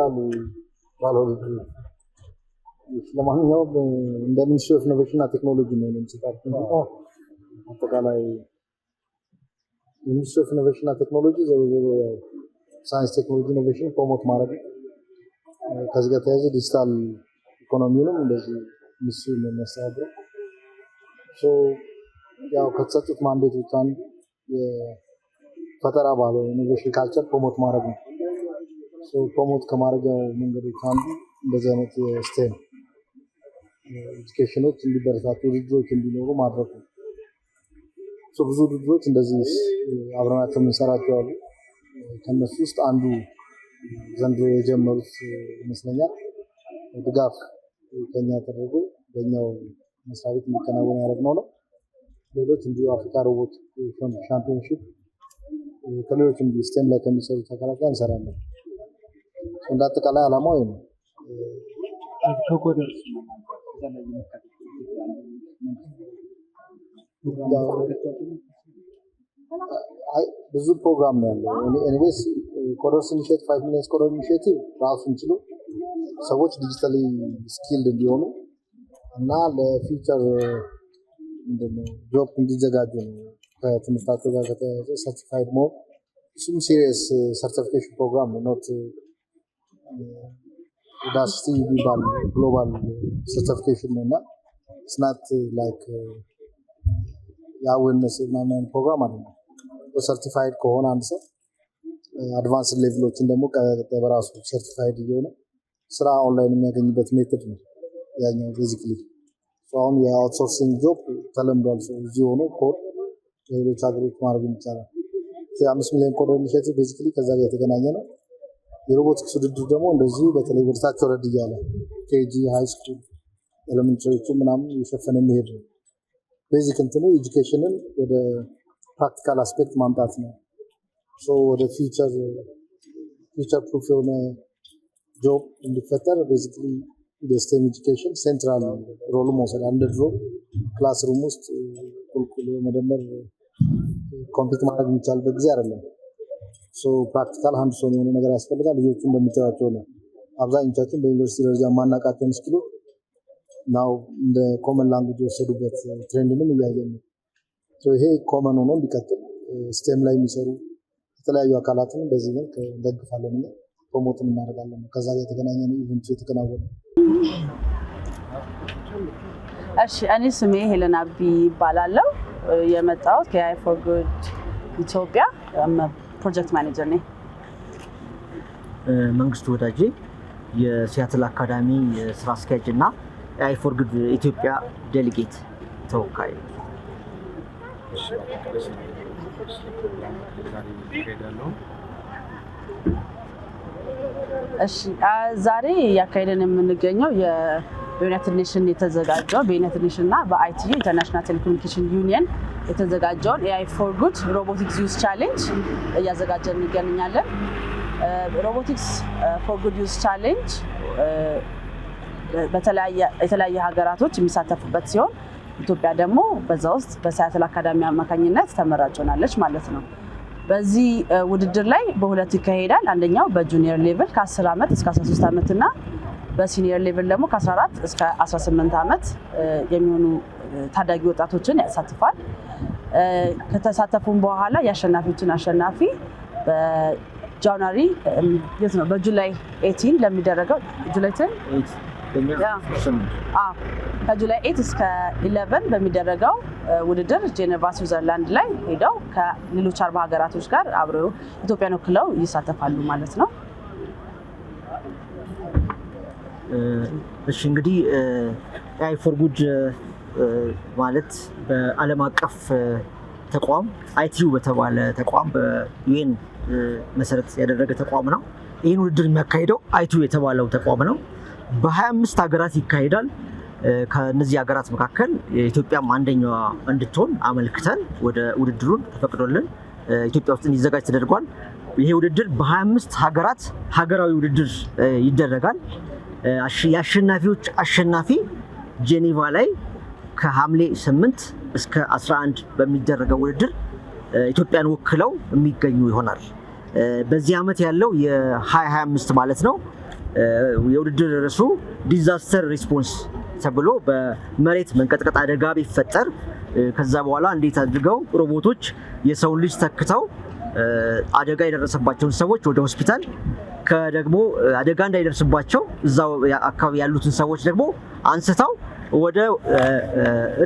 ፕራክቲካል ባልሆነ ለማንኛውም እንደ ሚኒስትሪ ኦፍ ኢኖቬሽን እና ቴክኖሎጂ ነው የሚሰጣው አጠቃላይ ሚኒስትሪ ኦፍ ኢኖቬሽን እና ቴክኖሎጂ ሳይንስ ቴክኖሎጂ ኢኖቬሽን ፕሮሞት ማድረግ ከዚህ ጋር ተያይዞ ዲጂታል ኢኮኖሚውንም እንደዚህ ሚኒስትሪ ነው የሚያስተዳድረው ያው ከተሰጡት ማንዴቶች አንዱ የፈጠራ ባህል ኢኖቬሽን ካልቸር ፕሮሞት ማድረግ ነው ፕሮሞት ከማድረጊያው መንገዶች አንዱ እንደዚህ አይነት ስቴም ኤጁኬሽኖች እንዲበረታቱ ውድድሮች እንዲኖሩ ማድረግ ነው ብዙ ውድድሮች እንደዚህ አብረናቸው የምንሰራቸው አሉ ከነሱ ውስጥ አንዱ ዘንድሮ የጀመሩት ይመስለኛል ድጋፍ ከኛ ተደርጎ በእኛው መስሪያ ቤት የሚከናወን ያደረግነው ነው ሌሎች እንዲሁ አፍሪካ ሮቦት ሻምፒዮንሺፕ ከሌሎች እንዲሁ ስቴም ላይ ከሚሰሩ ተካላት ጋር እንሰራለን እንደ አጠቃላይ ዓላማው ይሄ ነው ብዙ ፕሮግራም ነው ያለው ኤኒዌይስ ኮደርስ ኢኒሺዬቲቭ 5 ሚሊዮን ኮደር ኢኒሺዬቲቭ ራሱን ችሎ ሰዎች ዲጂታሊ ስኪልድ እንዲሆኑ እና ለፊውቸር እንደው ጆብ እንዲዘጋጁ ነው ከትምህርታቸው ጋር ከተያያዘ ሰርቲፋይድ ሞር እሱም ሲሪየስ ሰርቲፊኬሽን ፕሮግራም ነው ኖት ዳስቲ ቢባል ግሎባል ሰርቲፊኬሽን ነውና it's not like ያወነስ ምናምን ፕሮግራም አይደለም ሰርቲፋይድ ከሆነ አንድ ሰው አድቫንስ ሌቭሎችን ደግሞ በራሱ ሰርቲፋይድ እየሆነ ስራ ኦንላይን የሚያገኝበት ሜተድ ነው ያኛው ቤዚክሊ አሁን የአውትሶርሲንግ ጆብ ተለምዷል እዚህ ሆኖ ኮድ ሌሎች ሀገሮች ማድረግ ይቻላል 5 ሚሊዮን ኮድ ኢኒሺዬቲቭ ቤዚክሊ ከዛ ጋር የተገናኘ ነው የሮቦቲክስ ውድድር ደግሞ እንደዚህ በተለይ ወደታች ወረድ እያለ ኬጂ ሃይ ስኩል ኤሌመንተሪዎቹ ምናምን የሸፈነ የሚሄድ ነው ቤዚክ እንትኑ ኤጁኬሽንን ወደ ፕራክቲካል አስፔክት ማምጣት ነው ወደ ፊውቸር ፕሩፍ የሆነ ጆብ እንዲፈጠር ቤዚክሊ የስቴም ኤጁኬሽን ሴንትራል ሮል መውሰድ አንድ ድሮ ክላስሩም ውስጥ ቁልቁል መደመር ኮምፒውተር ማድረግ የሚቻልበት ጊዜ አይደለም ፕራክቲካል ሃንድ ሶን የሆነ ነገር ያስፈልጋል ልጆቹ እንደምታዩቸው ነው አብዛኞቻችን በዩኒቨርሲቲ ደረጃ ማናቃቸውን ስኪሉ ናው እንደ ኮመን ላንጉጅ የወሰዱበት ትሬንድንም እያየን ነው ይሄ ኮመን ሆኖ እንዲቀጥል ስቴም ላይ የሚሰሩ የተለያዩ አካላትን በዚህ መልክ እንደግፋለን እና ፕሮሞት እናደርጋለን ከዛ ጋር የተገናኘ ነው ኢቨንቱ የተከናወነ እሺ እኔ ስሜ ሄለን አቢ ይባላለሁ የመጣሁት ከአይ ፎር ጉድ ኢትዮጵያ ፕሮጀክት ማኔጀር ነኝ መንግስቱ ወዳጄ የሲያትል አካዳሚ ስራ አስኪያጅ እና አይ ፎር ጉድ ኢትዮጵያ ዴሊጌት ተወካይ እሺ ዛሬ ያካሄደን የምንገኘው የዩናይትድ ኔሽን የተዘጋጀው በዩናይትድ ኔሽን እና በአይቲዩ ኢንተርናሽናል ቴሌኮሙኒኬሽን ዩኒየን የተዘጋጀውን AI for Good Robotics Youth Challenge እያዘጋጀን እንገኛለን ሮቦቲክስ ፎር ጉድ ዩዝ ቻሌንጅ በተለያየ ሀገራቶች የሚሳተፉበት ሲሆን ኢትዮጵያ ደግሞ በዛ ውስጥ በሲያትል አካዳሚ አማካኝነት ተመራጭ ሆናለች ማለት ነው በዚህ ውድድር ላይ በሁለት ይካሄዳል አንደኛው በጁኒየር ሌቭል ከ10 አመት እስከ 13 አመት እና በሲኒየር ሌቭል ደግሞ ከ14 እስከ 18 አመት የሚሆኑ ታዳጊ ወጣቶችን ያሳትፋል ከተሳተፉም በኋላ ያሸናፊዎችን አሸናፊ በጃንዋሪ የት ነው በጁላይ 18 ለሚደረገው ጁላይ 10 ከጁላይ 8 እስከ 11 በሚደረገው ውድድር ጄኔቫ ስዊዘርላንድ ላይ ሄደው ከሌሎች 40 ሀገራቶች ጋር አብረው ኢትዮጵያን ወክለው ይሳተፋሉ ማለት ነው እሺ እንግዲህ AI for Good ማለት በዓለም አቀፍ ተቋም ITU በተባለ ተቋም በዩኤን መሰረት ያደረገ ተቋም ነው ይሄን ውድድር የሚያካሂደው ITU የተባለው ተቋም ነው በ25 ሀገራት ይካሄዳል ከነዚህ ሀገራት መካከል ኢትዮጵያም አንደኛዋ እንድትሆን አመልክተን ወደ ውድድሩን ተፈቅዶልን ኢትዮጵያ ውስጥ እንዲዘጋጅ ተደርጓል ይሄ ውድድር በ25 ሀገራት ሀገራዊ ውድድር ይደረጋል የአሸናፊዎች አሸናፊ ጄኔቫ ላይ ከሐምሌ 8 እስከ 11 በሚደረገው ውድድር ኢትዮጵያን ወክለው የሚገኙ ይሆናል በዚህ አመት ያለው የ2025 ማለት ነው የውድድር ርዕሱ ዲዛስተር ሪስፖንስ ተብሎ በመሬት መንቀጥቀጥ አደጋ ቢፈጠር ከዛ በኋላ እንዴት አድርገው ሮቦቶች የሰው ልጅ ተክተው አደጋ የደረሰባቸውን ሰዎች ወደ ሆስፒታል ከደግሞ አደጋ እንዳይደርስባቸው እዛው አካባቢ ያሉትን ሰዎች ደግሞ አንስተው ወደ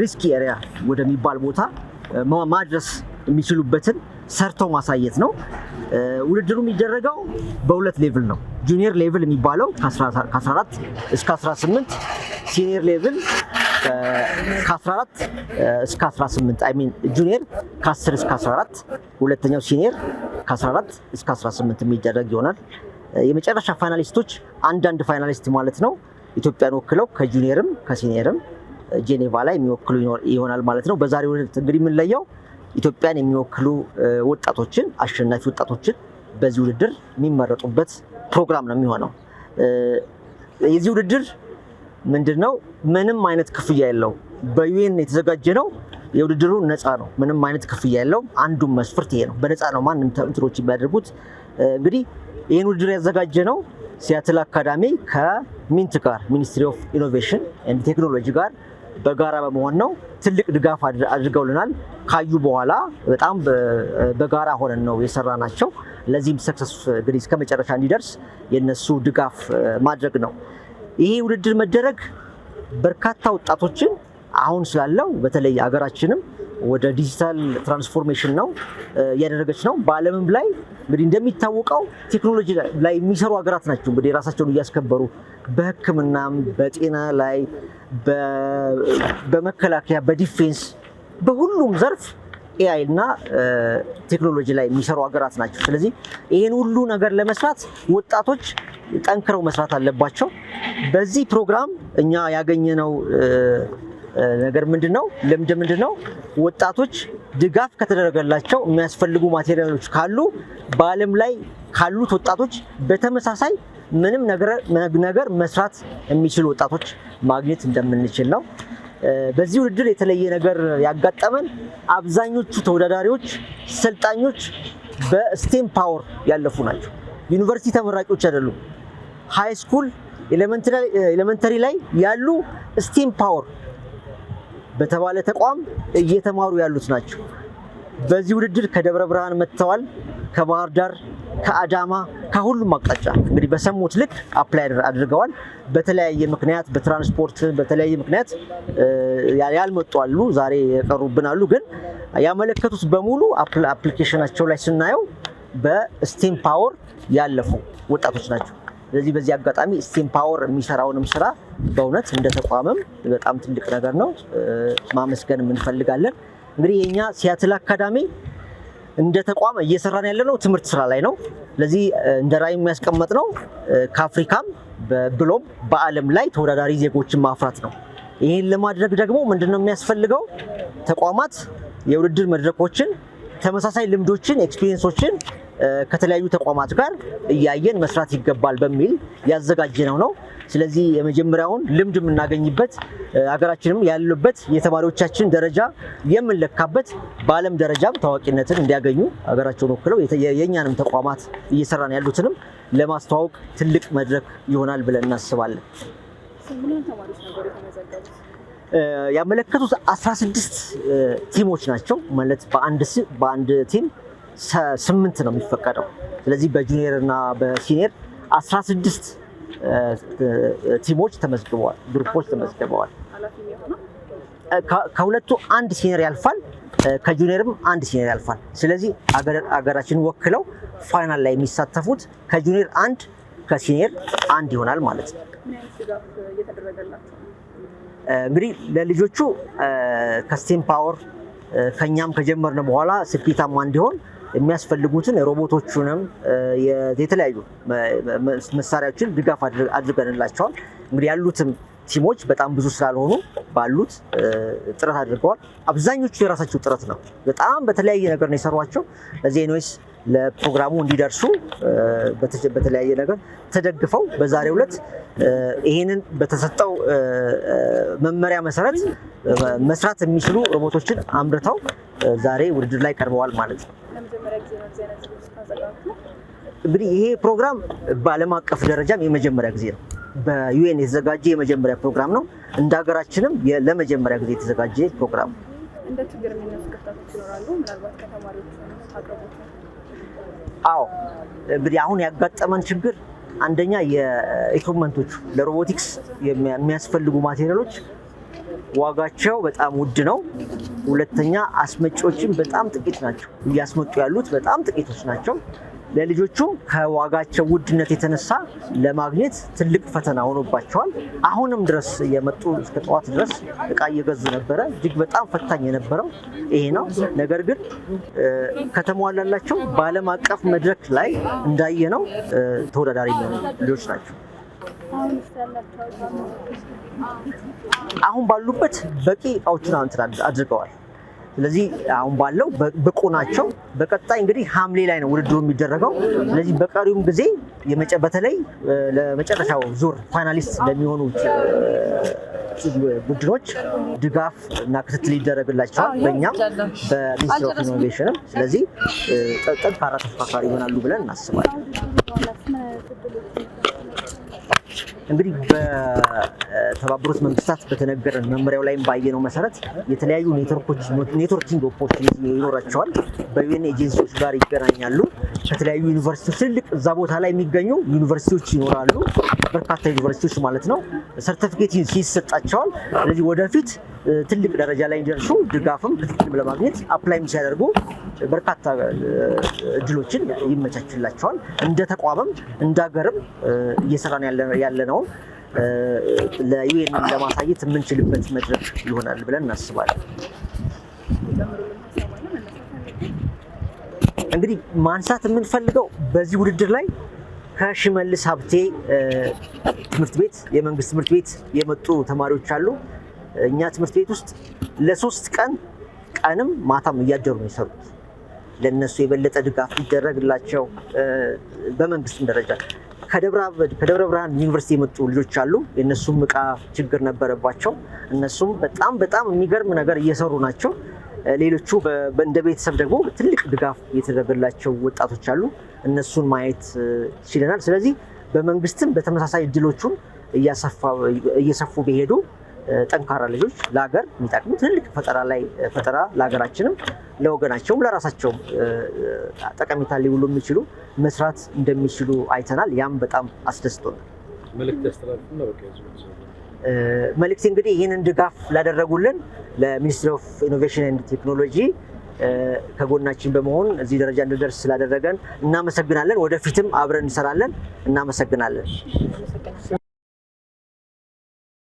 ሪስኪ ኤሪያ ወደሚባል ቦታ ማድረስ የሚችሉበትን ሰርተው ማሳየት ነው። ውድድሩ የሚደረገው በሁለት ሌቭል ነው። ጁኒየር ሌቭል የሚባለው ከ14 እስከ 18፣ ሲኒየር ሌቭል ከ14 እስከ 18 አይ ሚን ጁኒየር ከ10 እስከ 14፣ ሁለተኛው ሲኒየር ከ14 እስከ 18 የሚደረግ ይሆናል። የመጨረሻ ፋይናሊስቶች አንዳንድ ፋይናሊስት ማለት ነው ኢትዮጵያን ወክለው ከጁኒየርም ከሲኒየርም ጄኔቫ ላይ የሚወክሉ ይሆናል ማለት ነው። በዛሬው ዕለት እንግዲህ የምንለየው ኢትዮጵያን የሚወክሉ ወጣቶችን አሸናፊ ወጣቶችን በዚህ ውድድር የሚመረጡበት ፕሮግራም ነው የሚሆነው። የዚህ ውድድር ምንድነው? ምንም አይነት ክፍያ የለው። በዩኤን የተዘጋጀ ነው። የውድድሩ ነፃ ነው። ምንም አይነት ክፍያ የለውም። አንዱም መስፈርት ይሄ ነው። በነፃ ነው ማንም እንትኖች የሚያደርጉት። እንግዲህ ይህን ውድድር ያዘጋጀ ነው ሲያትል አካዳሚ ከሚንት ጋር ሚኒስትሪ ኦፍ ኢኖቬሽን ኤንድ ቴክኖሎጂ ጋር በጋራ በመሆን ነው። ትልቅ ድጋፍ አድርገውልናል። ካዩ በኋላ በጣም በጋራ ሆነን ነው የሰራናቸው። ለዚህም ሰክሰስ እንግዲህ እስከ መጨረሻ እንዲደርስ የነሱ ድጋፍ ማድረግ ነው። ይሄ ውድድር መደረግ በርካታ ወጣቶችን አሁን ስላለው በተለይ ሀገራችንም ወደ ዲጂታል ትራንስፎርሜሽን ነው እያደረገች ነው። በዓለምም ላይ እንግዲህ እንደሚታወቀው ቴክኖሎጂ ላይ የሚሰሩ ሀገራት ናቸው እንግዲህ ራሳቸውን እያስከበሩ በሕክምናም በጤና ላይ በመከላከያ በዲፌንስ በሁሉም ዘርፍ ኤአይ እና ቴክኖሎጂ ላይ የሚሰሩ ሀገራት ናቸው። ስለዚህ ይህን ሁሉ ነገር ለመስራት ወጣቶች ጠንክረው መስራት አለባቸው። በዚህ ፕሮግራም እኛ ያገኘነው ነገር ምንድነው? ልምድ ምንድነው? ወጣቶች ድጋፍ ከተደረገላቸው የሚያስፈልጉ ማቴሪያሎች ካሉ በዓለም ላይ ካሉት ወጣቶች በተመሳሳይ ምንም ነገር መስራት የሚችሉ ወጣቶች ማግኘት እንደምንችል ነው። በዚህ ውድድር የተለየ ነገር ያጋጠመን አብዛኞቹ ተወዳዳሪዎች ሰልጣኞች በስቴም ፓወር ያለፉ ናቸው። ዩኒቨርሲቲ ተመራቂዎች አይደሉም። ሃይ ስኩል ኤሌመንተሪ ላይ ያሉ ስቴም ፓወር በተባለ ተቋም እየተማሩ ያሉት ናቸው። በዚህ ውድድር ከደብረ ብርሃን መጥተዋል፣ ከባህር ዳር፣ ከአዳማ፣ ከሁሉም አቅጣጫ እንግዲህ በሰሙት ልክ አፕላይ አድርገዋል። በተለያየ ምክንያት በትራንስፖርት በተለያየ ምክንያት ያልመጡ አሉ፣ ዛሬ የቀሩብን አሉ። ግን ያመለከቱት በሙሉ አፕሊኬሽናቸው ላይ ስናየው በስቴም ፓወር ያለፉ ወጣቶች ናቸው። ስለዚህ በዚህ አጋጣሚ ስቴም ፓወር የሚሰራውንም ስራ በእውነት እንደ ተቋምም በጣም ትልቅ ነገር ነው፣ ማመስገን እንፈልጋለን። እንግዲህ የኛ ሲያትል አካዳሚ እንደ ተቋም እየሰራን ያለነው ትምህርት ስራ ላይ ነው። ስለዚህ እንደ ራዕይ የሚያስቀምጥ ነው ከአፍሪካም ብሎም በዓለም ላይ ተወዳዳሪ ዜጎችን ማፍራት ነው። ይህን ለማድረግ ደግሞ ምንድነው የሚያስፈልገው? ተቋማት የውድድር መድረኮችን፣ ተመሳሳይ ልምዶችን፣ ኤክስፒሪየንሶችን ከተለያዩ ተቋማት ጋር እያየን መስራት ይገባል በሚል ያዘጋጀነው ነው። ስለዚህ የመጀመሪያውን ልምድ የምናገኝበት ሀገራችንም ያሉበት የተማሪዎቻችን ደረጃ የምንለካበት በዓለም ደረጃም ታዋቂነትን እንዲያገኙ ሀገራቸውን ወክለው የእኛንም ተቋማት እየሰራን ያሉትንም ለማስተዋወቅ ትልቅ መድረክ ይሆናል ብለን እናስባለን። ያመለከቱት 16 ቲሞች ናቸው ማለት በአንድ ቲም 8 ነው የሚፈቀደው። ስለዚህ በጁኒየር እና በሲኒየር 16 ቲሞች ተመዝግበዋል፣ ግሩፖች ተመዝግበዋል። ከሁለቱ አንድ ሲኒየር ያልፋል፣ ከጁኒየርም አንድ ሲኒየር ያልፋል። ስለዚህ አገራችንን ወክለው ፋይናል ላይ የሚሳተፉት ከጁኒየር 1 ከሲኒየር 1 ይሆናል ማለት ነው። እንግዲህ ለልጆቹ ከስቴም ፓወር ከኛም ከጀመርን በኋላ ስኬታማ እንዲሆን የሚያስፈልጉትን ሮቦቶቹንም የተለያዩ መሳሪያዎችን ድጋፍ አድርገንላቸዋል። እንግዲህ ያሉትም ቲሞች በጣም ብዙ ስላልሆኑ ባሉት ጥረት አድርገዋል። አብዛኞቹ የራሳቸው ጥረት ነው። በጣም በተለያየ ነገር ነው የሰሯቸው። ለዚህ ኤንዌስ ለፕሮግራሙ እንዲደርሱ በተለያየ ነገር ተደግፈው በዛሬው ዕለት ይሄንን በተሰጠው መመሪያ መሰረት መስራት የሚችሉ ሮቦቶችን አምርተው ዛሬ ውድድር ላይ ቀርበዋል ማለት ነው። እንግዲህ ይሄ ፕሮግራም በዓለም አቀፍ ደረጃም የመጀመሪያ ጊዜ ነው። በዩኤን የተዘጋጀ የመጀመሪያ ፕሮግራም ነው። እንደ ሀገራችንም ለመጀመሪያ ጊዜ የተዘጋጀ ፕሮግራም ነው። እንደ ችግር የሚነሱ ክፍተቶች ይኖራሉ ምናልባት ከተማሪዎች አቅርቦት? አዎ እንግዲህ አሁን ያጋጠመን ችግር አንደኛ የኢኩዊፕመንቶቹ ለሮቦቲክስ የሚያስፈልጉ ማቴሪያሎች ዋጋቸው በጣም ውድ ነው። ሁለተኛ አስመጪዎችም በጣም ጥቂት ናቸው። እያስመጡ ያሉት በጣም ጥቂቶች ናቸው። ለልጆቹም ከዋጋቸው ውድነት የተነሳ ለማግኘት ትልቅ ፈተና ሆኖባቸዋል። አሁንም ድረስ የመጡ እስከ ጠዋት ድረስ እቃ እየገዙ ነበረ። እጅግ በጣም ፈታኝ የነበረው ይሄ ነው። ነገር ግን ከተሟላላቸው በዓለም አቀፍ መድረክ ላይ እንዳየነው ተወዳዳሪ ልጆች ናቸው። አሁን ባሉበት በቂ እቃዎችን አድርገዋል። ስለዚህ አሁን ባለው ብቁ ናቸው። በቀጣይ እንግዲህ ሐምሌ ላይ ነው ውድድሩ የሚደረገው። ስለዚህ በቀሪውም ጊዜ በተለይ ለመጨረሻው ዙር ፋይናሊስት ለሚሆኑት ቡድኖች ድጋፍ እና ክትትል ይደረግላቸዋል በእኛም በሚኒስትሪ ኦፍ ኢኖቬሽንም። ስለዚህ ጠንካራ ተፎካካሪ ይሆናሉ ብለን እናስባለን። እንግዲህ በተባበሩት መንግስታት በተነገረን መመሪያው ላይም ባየነው መሰረት የተለያዩ ኔትወርኪንግ ኦፖርቹኒቲ ይኖራቸዋል። በዩኤን ኤጀንሲዎች ጋር ይገናኛሉ። ከተለያዩ ዩኒቨርሲቲዎች ትልቅ እዛ ቦታ ላይ የሚገኙ ዩኒቨርሲቲዎች ይኖራሉ። በርካታ ዩኒቨርሲቲዎች ማለት ነው። ሰርቲፊኬት ይሰጣቸዋል። ስለዚህ ወደፊት ትልቅ ደረጃ ላይ እንዲደርሱ ድጋፍም ክትትልም ለማግኘት አፕላይም ሲያደርጉ በርካታ እድሎችን ይመቻችላቸዋል። እንደ ተቋምም እንደ ሀገርም እየሰራን ያለነውን ለዩኤን ለማሳየት የምንችልበት መድረክ ይሆናል ብለን እናስባለን። እንግዲህ ማንሳት የምንፈልገው በዚህ ውድድር ላይ ከሽመልስ ሀብቴ ትምህርት ቤት የመንግስት ትምህርት ቤት የመጡ ተማሪዎች አሉ። እኛ ትምህርት ቤት ውስጥ ለ3 ቀንም ማታም እያደሩ ነው የሰሩት። ለነሱ የበለጠ ድጋፍ ሊደረግላቸው በመንግስትም ደረጃ ከደብረ ብርሃን ዩኒቨርሲቲ የመጡ ልጆች አሉ። የነሱም እቃ ችግር ነበረባቸው። እነሱም በጣም የሚገርም ነገር እየሰሩ ናቸው። ሌሎቹ እንደ ቤተሰብ ደግሞ ትልቅ ድጋፍ የተደረገላቸው ወጣቶች አሉ። እነሱን ማየት ችለናል። ስለዚህ በመንግስትም በተመሳሳይ እድሎቹን እየሰፉ ቢሄዱ ጠንካራ ልጆች ለሀገር የሚጠቅሙ ትልቅ ፈጠራ ለሀገራችንም ለወገናቸውም ለራሳቸውም ጠቀሜታ ሊውሉ የሚችሉ መስራት እንደሚችሉ አይተናል። ያም በጣም አስደስቶናል። መልእክት እንግዲህ ይህንን ድጋፍ ላደረጉልን ለሚኒስትሪ ኦፍ ኢኖቬሽን ኤንድ ቴክኖሎጂ ከጎናችን በመሆን እዚህ ደረጃ እንድደርስ ስላደረገን እናመሰግናለን። ወደፊትም አብረን እንሰራለን። እናመሰግናለን።